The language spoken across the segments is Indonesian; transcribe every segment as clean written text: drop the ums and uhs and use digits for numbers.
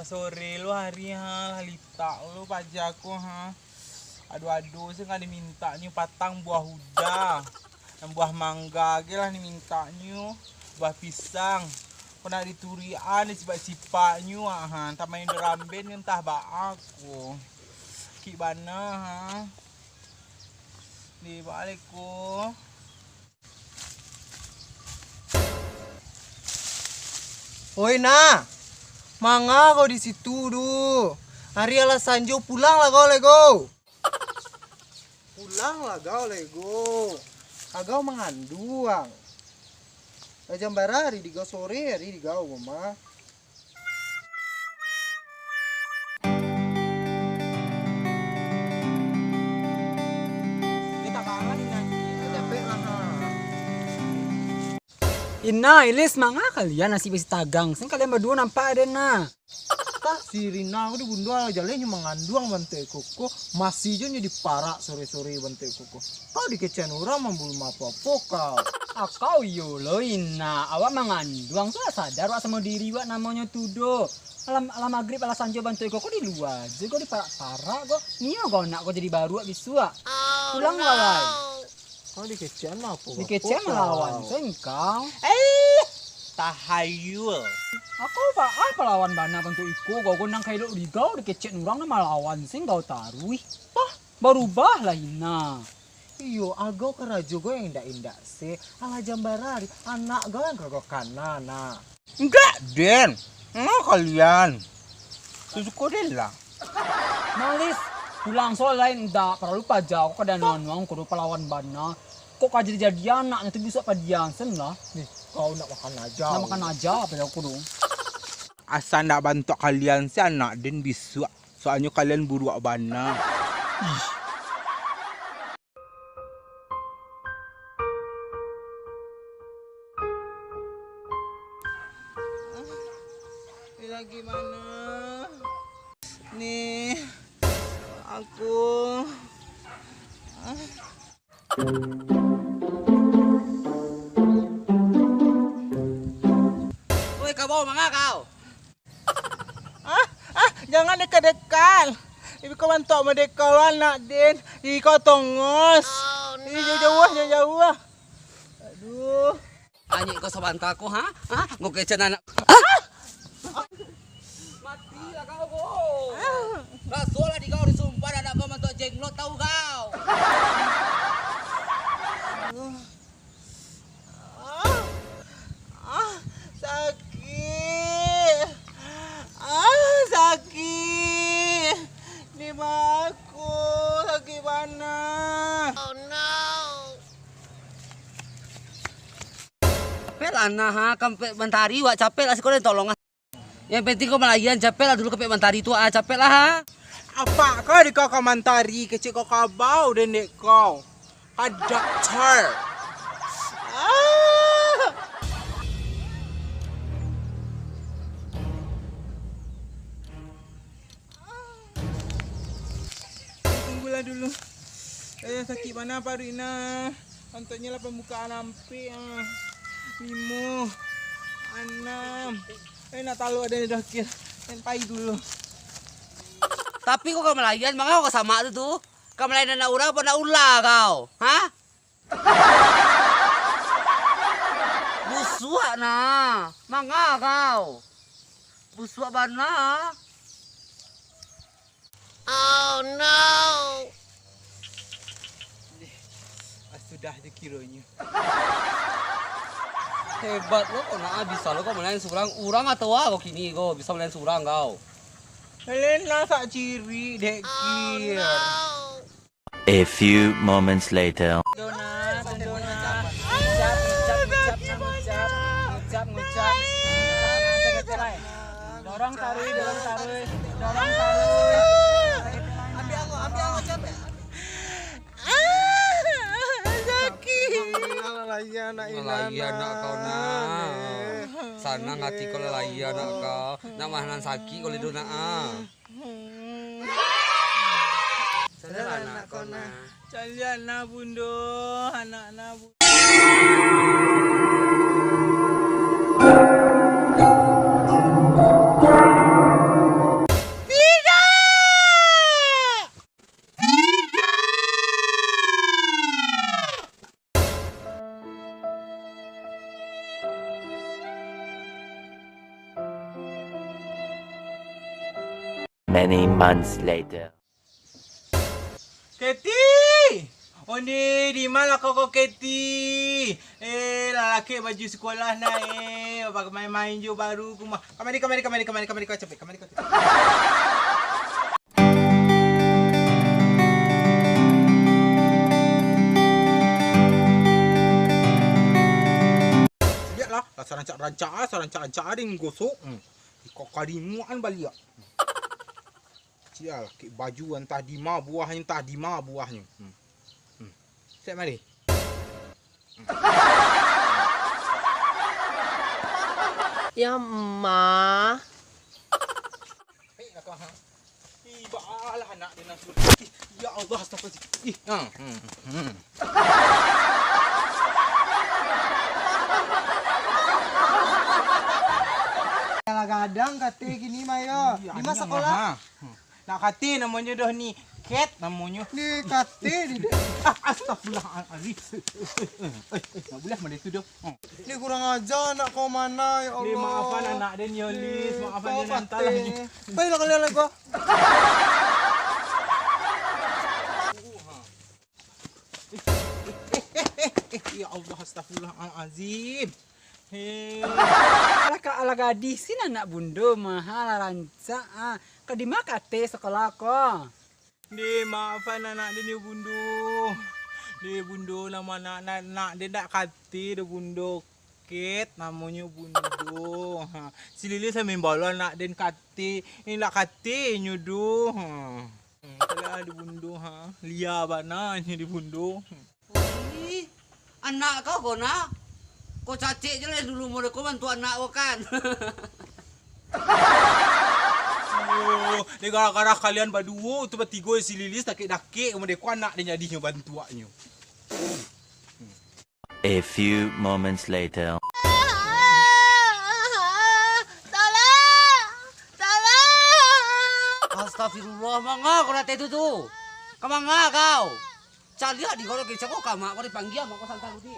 sore lu hari halita lu pajaku Aduh saya nggak diminta nyu patang buah huda dan buah mangga ge lah diminta nyu buah pisang kena diturian dicipak nyu tak main deramben entah ba aku ki bana di balikku. Oi na, manga kau di situ du. Hari alasan jo pulang lah kau lego. Pulang lah kau lego. Agau manganduang. Jam barari di kau sore hari di kau mama. Kita kalah nih nanti. Capek lah. Ina, Ilis, mga kalian nasi besi tagang. Sen kalian berdua nampak ada na. Tak si Rina aku di bunda jalannya manganduang bantai koko masih jo di parak sore-sore bantai koko. Kau dikecian orang membulu apa-apa kau. Akau yo lo Ina, awak manganduang sudah sadar wak sama diri wak namanya tudo. Alam maghrib ala sanjo bantu kok di luar. Jadi kau di parak-parak kok. Nio kau nak kau jadi baru wak bisu wak. Pulang wak. Kau dikecian apa? Dikecian melawan engkau. Tahayul. Aku apa lawan bana bantu iko kau nang kailo di kau dikecian orang nama lawan sing kau taruh. Pah, berubah lah Ina. Iyo, agau kerajo gue yang indah-indah sih. Ala jambarari, anak gue yang kagak kanan. Enggak, Den. Enggak kalian. Susuko deh lah. Malis, pulang soal lain ndak perlu pajak aku kada nuang kudu pelawan bana. Kok kau jadi anak itu bisa padian sen lah. Nih, kau nak makan aja. Nak makan aja apa ya kudu. Asal nak bantu kalian si anak Den bisa. Soalnya kalian buruak bana. Ini gimana? Nih, aku. Woi kau bawa manga kau. Jangan dekat-dekat. Ibu kau bantu merdeka anak Den. Kau tongos. Jauh-jauh. Aduh. Anjing kau sabanta aku ha? Ngau kecen anak. Mati lah kau go. Rasul lah di kau disumpah anak kau mantu jenglot tahu kau. Sakit. Sakit. Di baku. Sakit mana? Capek lah nah ha, kampe mentari wak capek lah sekolah tolong. Yang penting kau melayan capek lah dulu kampe mentari tu capek lah ha. Apa kau di kau komentari kecil kau kabau dan dek kau. Kau dokter. Tunggulah dulu. Sakit mana Pak Rina? Contohnya lah pembukaan ampi. 5, 6. Nak tahu ada dokter. Pai dulu. Tapi kau melayan manga kau sama tu. Kau melayan anak urang apa anak ulah kau? Ha? Busuk nah. Manga kau. Busuk bana. Oh no! Sudah dikiranya. Hebat lo kau nak bisa lo kau melayan surang urang atau kau kini kau bisa melayan surang kau. Kalian lah sak ciri dekir. A few moments later. Donat. Ngucap. Dorong taruh. Ambil aku capek. Sakit. Lalayan anak Lelayan nak kau nak. Sana ngati kau lelayan nak kau. Nak mahanan sakit kau lidu nak Sana anak kau nak. Calian na bundo, anak na bundo. Many months later. Keti! Oh ni, di mana kau Keti? Lelaki baju sekolah na Bapak main-main je baru rumah. Kamari kau cepet. Biarlah, rancak-rancak ada gosok. Kau karimuan balik. Cialah, baju entah di mana buahnya. Set mari. Ya, Ma. Nak kau ha. Balah anak dia nak suruh. Ya Allah, astagfirullah. Kadang kata gini Maya. Di masa sekolah. Nak kata namanya dah ni cat namanya. Ni kata di Astagfirullahalazim. Tak boleh mana tu dah. Ni kurang ajar nak kau mana ya Allah. Ni maafkan anak dia ni Olis, maafkan dia nantalah ni. Baiklah kalian lagi kau. Ya Allah, astagfirullahalazim. Ala gadis sini anak bundo mahal rancak. Kadi mak kate sekolah ko. Ni maafkan anak dia ni bundo. Dia bundo nama anak dia nak kati dia bundo. Ket namanya bundo. Si Lili saya membawa anak dia kati. Ini nak kati nyudu. Kalau ada bundo Lia bananya di bundo. Ih, anak kau nak? Kau cacik je lah dulu mula kau bantu anak kau kan. Ni gara-gara kalian berdua tu bertiga si Lilis dakik-dakik kemudian kau anak dia jadinya bantuannya. A few moments later. Astagfirullah, mangga kau nak itu tu. Kau mangga kau. Cari di kau lagi cakap kau mak kau dipanggil mak kau santai di.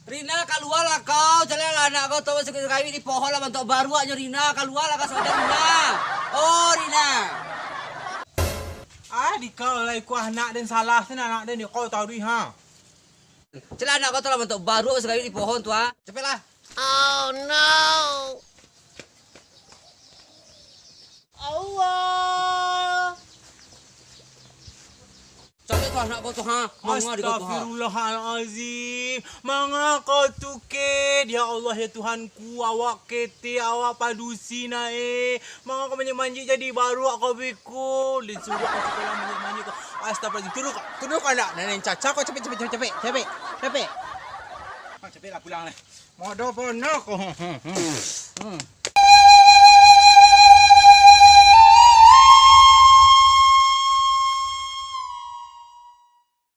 Rina keluar lah kau, jalan anak kau tahu sekali di pohon lah bentuk baru aja Rina keluar lah kau saudara Rina. Oh Rina. Di kau lah ikut anak dan salah sini anak dia ni kau tahu ha. Jalan anak kau telah bentuk baru sekali di pohon tu ah. Cepatlah. Oh no. Allah. Cari tu anak kau tu ha. Mangga di kau tu ha. Astagfirullahalazim. Mangga kau tu Ket. Ya Allah ya Tuhanku, awak kete, awak padusi na Mangga kau manjik jadi baru kau beku. Disuruh kau sekolah manjik kau. Astagfirullahalazim. Turun kau nak. Nenek caca kau cepet. Cepetlah pulang ni. Mau dah pernah kau.